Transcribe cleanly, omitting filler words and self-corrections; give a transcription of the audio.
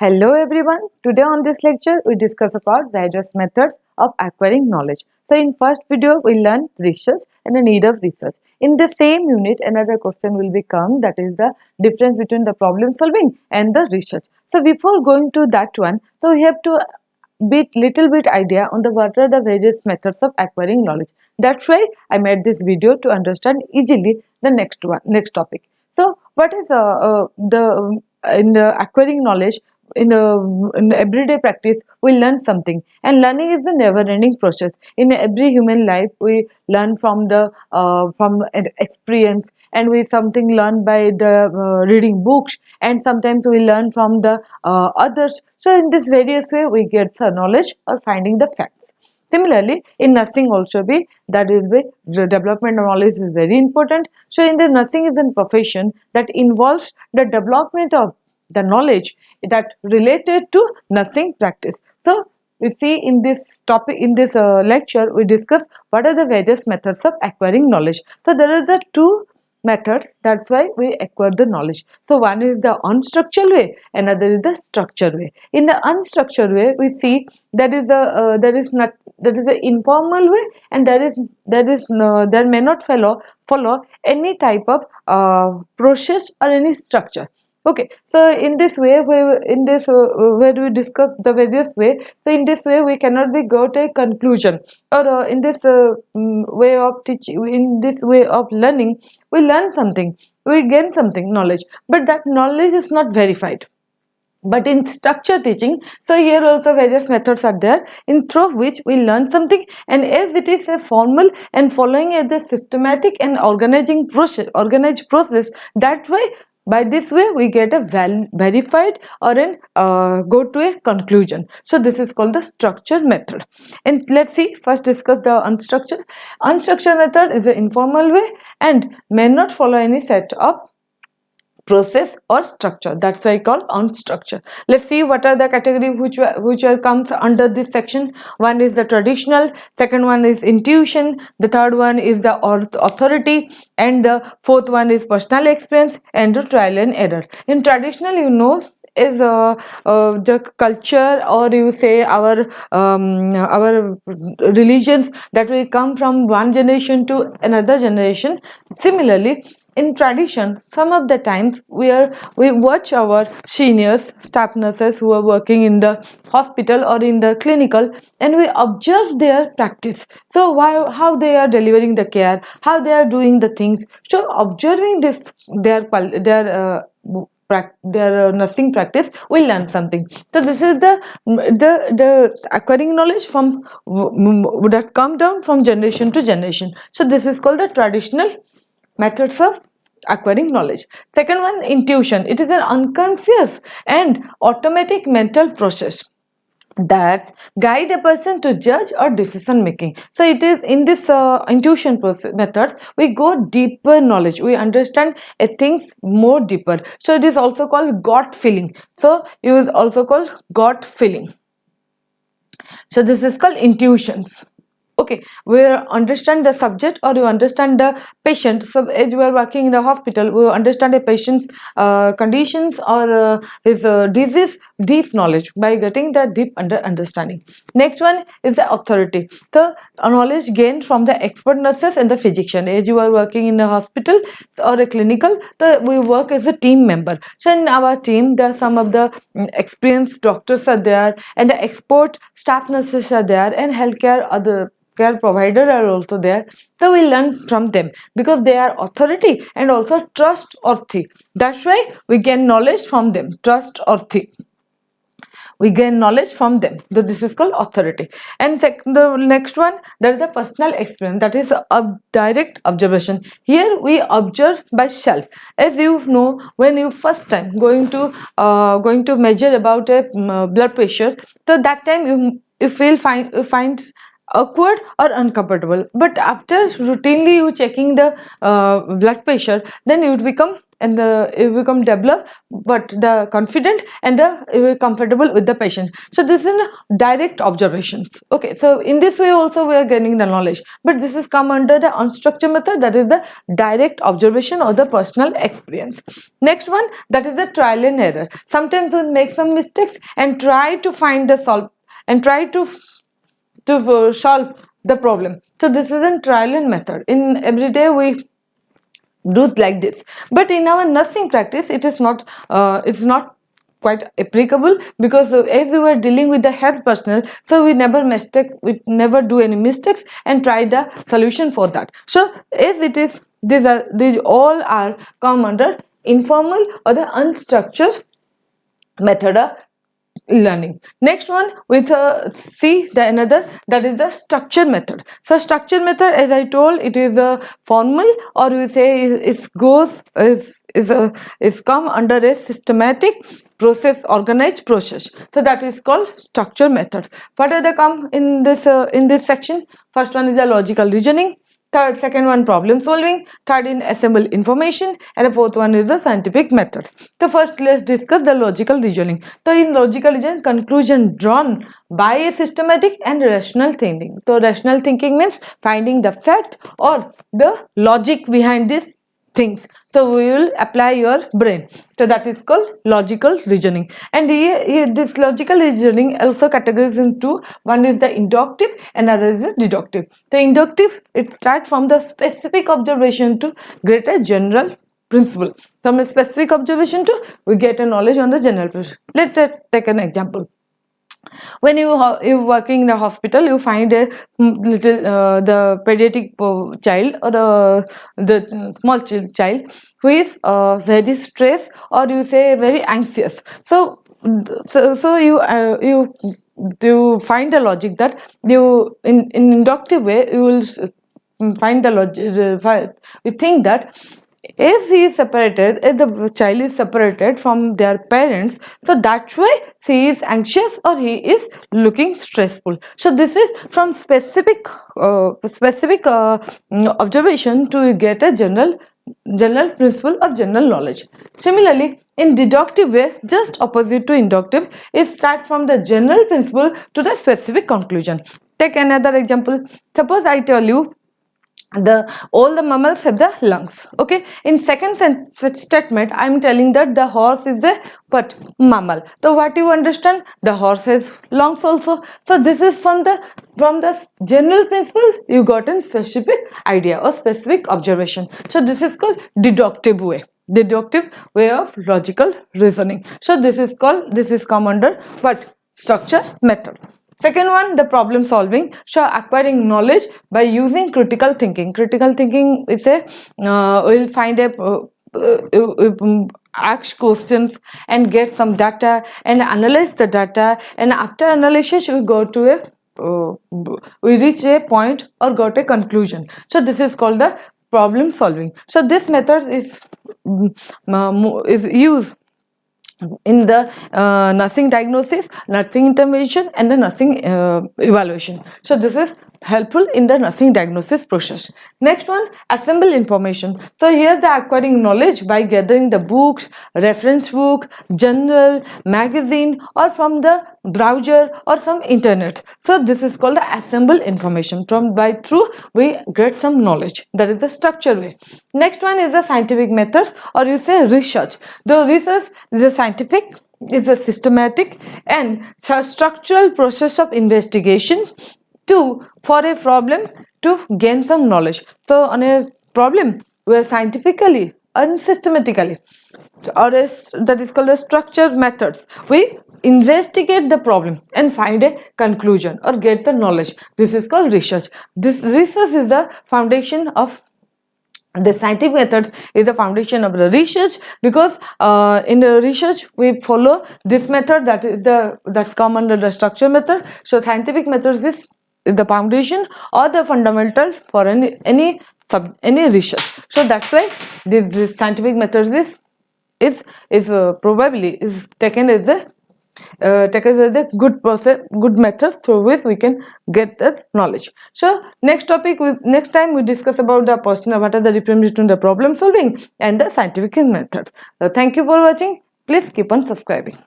Hello everyone. Today on this lecture we discuss about various methods of acquiring knowledge. So in first video we learn research and the need of research. In the same unit another question will become, that is the difference between the problem solving and the research. So before going to that one, so we have to little bit idea on the what are the various methods of acquiring knowledge. That's why I made this video to understand easily the next topic. So what is the in the acquiring knowledge, in everyday practice we learn something, and learning is a never ending process. In every human life we learn from an experience, and we something learn by the reading books, and sometimes we learn from the others. So in this various way we get the knowledge or finding the facts. Similarly, in nursing also be, that is the development of knowledge is very important. So in the nursing is a profession that involves the development of the knowledge that related to nursing practice. So we see in this topic, in this lecture we discuss what are the various methods of acquiring knowledge. So there are the two methods, that's why we acquire the knowledge. So one is the unstructured way, another is the structured way. In the unstructured way we see there is not, that is the informal way, and there may not follow any type of process or any structure. Okay, so in this way, in this where we discuss the various way. So in this way, we cannot be go to a conclusion, or in this way of teaching, in this way of learning, we learn something, we gain something knowledge, but that knowledge is not verified. But in structured teaching, so here also various methods are there, in through which we learn something, and as it is a formal and following a the systematic and organized process, that way by this way we get a verified or an go to a conclusion. So this is called the structured method. And let's see, first discuss the unstructured method is an informal way and may not follow any set of process or structure. That's why I call unstructured. Let's see what are the categories which are comes under this section. One is the traditional, second one is intuition, the third one is the authority, and the fourth one is personal experience and the trial and error. In traditional, is the culture, or you say our religions that will come from one generation to another generation. Similarly, in tradition, some of the times we watch our seniors, staff nurses who are working in the hospital or in the clinical, and we observe their practice. So how they are delivering the care, how they are doing the things. So observing this their nursing practice, we learn something. So this is the acquiring knowledge from that come down from generation to generation. So this is called the traditional methods of acquiring knowledge. Second one, intuition. It is an unconscious and automatic mental process that guide a person to judge or decision making. So it is in this intuition process methods we go deeper knowledge, we understand a things more deeper. So it is also called gut feeling. So it is also called gut feeling. So this is called intuitions. Okay, we understand the subject or you understand the patient. So as you are working in the hospital, we understand a patient's conditions or his disease, deep knowledge by getting the deep understanding. Next one is the authority, the knowledge gained from the expert nurses and the physician. As you are working in a hospital or a clinical, we work as a team member. So in our team there are some of the experienced doctors are there, and the expert staff nurses are there, and healthcare other care provider are also there. So we learn from them because they are authority and also trustworthy. That's why we gain knowledge from them. Trustworthy, we gain knowledge from them. So this is called authority. And the next one, there is a personal experience, that is a direct observation. Here we observe by self. As you know, when you first time going to measure about a blood pressure, so that time you find awkward or uncomfortable, but after routinely you checking the blood pressure, then it become and you become developed, but the confident and you comfortable with the patient. So this is direct observations. Okay, so in this way also we are gaining the knowledge, but this is come under the unstructured method, that is the direct observation or the personal experience. Next one, that is the trial and error. Sometimes we make some mistakes and try to find the solve and try to solve the problem. So this is a trial and method. In everyday we do it like this, but in our nursing practice it is not it's not quite applicable, because as we were dealing with the health personnel, so we never do any mistakes and try the solution for that. So as it is, these all are come under informal or the unstructured method of learning. Next one, with see the another, that is the structured method. So structured method, as I told, it is a formal, or we say is come under a systematic process, organized process. So that is called structured method. What are they come in this section? First one is the logical reasoning. Second one, problem solving. Third in assemble information, and the fourth one is the scientific method. So first let's discuss the logical reasoning. So in logical reasoning, conclusion drawn by a systematic and rational thinking. So rational thinking means finding the fact or the logic behind these things. So we will apply your brain. So that is called logical reasoning. And here this logical reasoning also categorizes into, one is the inductive and other is the deductive. The inductive, it starts from the specific observation to greater general principle. From a specific observation to we get a knowledge on the general principle. Let's take an example. When you're working in the hospital, you find a little the pediatric child or the small child who is very stressed, or you say very anxious. So you find the logic that you in inductive way you will find the logic. You think that as he is separated, as the child is separated from their parents, so that's why he is anxious or he is looking stressful. So this is from specific observation to get a general principle or general knowledge. Similarly, in deductive way, just opposite to inductive, it starts from the general principle to the specific conclusion. Take another example. Suppose I tell you all the mammals have the lungs. Okay, in second statement I am telling that the horse is a mammal. So what you understand, the horse has lungs also. So this is from the general principle you got a specific idea or specific observation. So this is called deductive way of logical reasoning. So this is come under what? Structure method. Second one, the problem solving. So acquiring knowledge by using critical thinking. Critical thinking is we'll find ask questions and get some data and analyze the data, and after analysis we go to we reach a point or got a conclusion. So this is called the problem solving. So this method is used in the nursing diagnosis, nursing intervention, and the nursing evaluation. So this is helpful in the nursing diagnosis process. Next one, assemble information. So here the acquiring knowledge by gathering the books, reference book, journal, magazine, or from the browser or some internet. So this is called the assemble information. Through we get some knowledge. That is the structure way. Next one is the scientific methods, or you say research. The research is a scientific, is a systematic and structural process of investigation for a problem to gain some knowledge. So on a problem, we are scientifically and systematically, or that is called the structured methods, we investigate the problem and find a conclusion or get the knowledge. This is called research. This research is the foundation of the scientific method, is the foundation of the research, because in the research we follow this method that's come under the structure method. So scientific method is the foundation or the fundamental for any research. So that's why this scientific method is probably is taken as the take as the good process, good methods through which we can get that knowledge. So next time we discuss about the personal, what are the difference between the problem solving and the scientific methods. So thank you for watching. Please keep on subscribing.